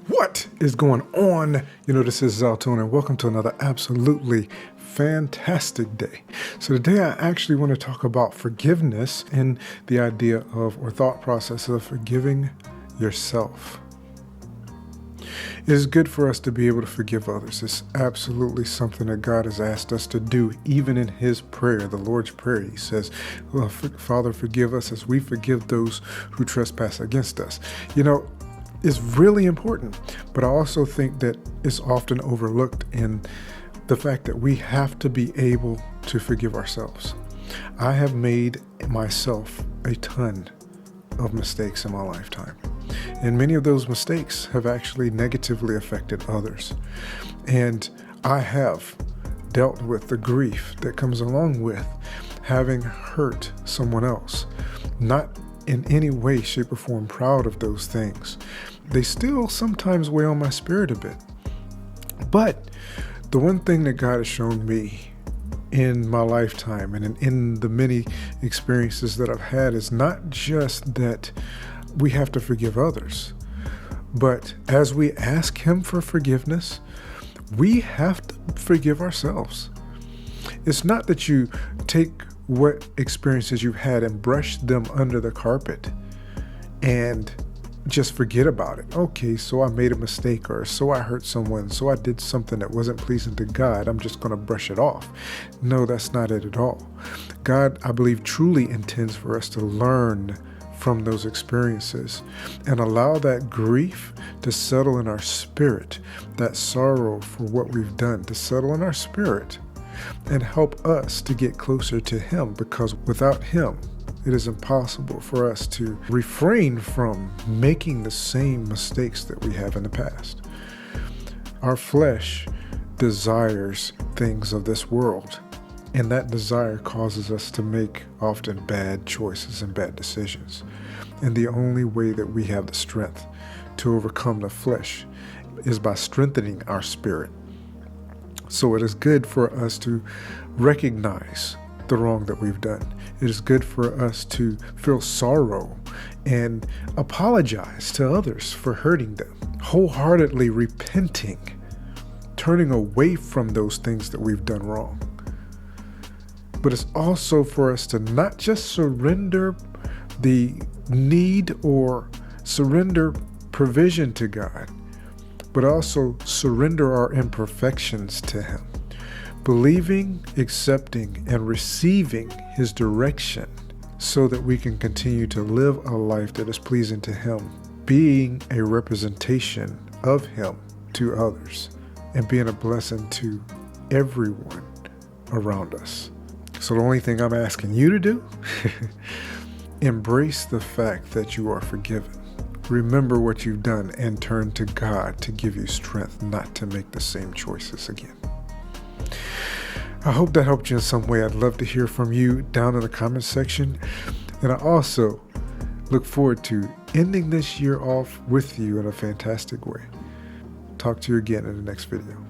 What is going on? This is AlTone, and welcome to another absolutely fantastic day. So today I actually want to talk about forgiveness and the idea of, or thought process of, forgiving yourself. It is good for us to be able to forgive others. It's absolutely something that God has asked us to do, even in his prayer, the Lord's Prayer. He says, Father, forgive us as we forgive those who trespass against us. It's really important, but I also think that it's often overlooked in the fact that we have to be able to forgive ourselves. I have made myself a ton of mistakes in my lifetime, and many of those mistakes have actually negatively affected others. And I have dealt with the grief that comes along with having hurt someone else, not in any way, shape, or form proud of those things. They still sometimes weigh on my spirit a bit. But the one thing that God has shown me in my lifetime and in the many experiences that I've had is not just that we have to forgive others, but as we ask him for forgiveness, we have to forgive ourselves. It's not that you take what experiences you've had and brush them under the carpet and just forget about it. Okay, so I made a mistake, or so I hurt someone, so I did something that wasn't pleasing to God. I'm just going to brush it off. No, that's not it at all. God, I believe, truly intends for us to learn from those experiences and allow that grief to settle in our spirit, that sorrow for what we've done to settle in our spirit, and help us to get closer to him, because without him, it is impossible for us to refrain from making the same mistakes that we have in the past. Our flesh desires things of this world, and that desire causes us to make often bad choices and bad decisions. And the only way that we have the strength to overcome the flesh is by strengthening our spirit. So it is good for us to recognize the wrong that we've done. It is good for us to feel sorrow and apologize to others for hurting them, wholeheartedly repenting, turning away from those things that we've done wrong. But it's also for us to not just surrender the need or surrender provision to God, but also surrender our imperfections to him, believing, accepting, and receiving his direction so that we can continue to live a life that is pleasing to him, being a representation of him to others, and being a blessing to everyone around us. So the only thing I'm asking you to do, embrace the fact that you are forgiven. Remember what you've done and turn to God to give you strength not to make the same choices again. I hope that helped you in some way. I'd love to hear from you down in the comments section. And I also look forward to ending this year off with you in a fantastic way. Talk to you again in the next video.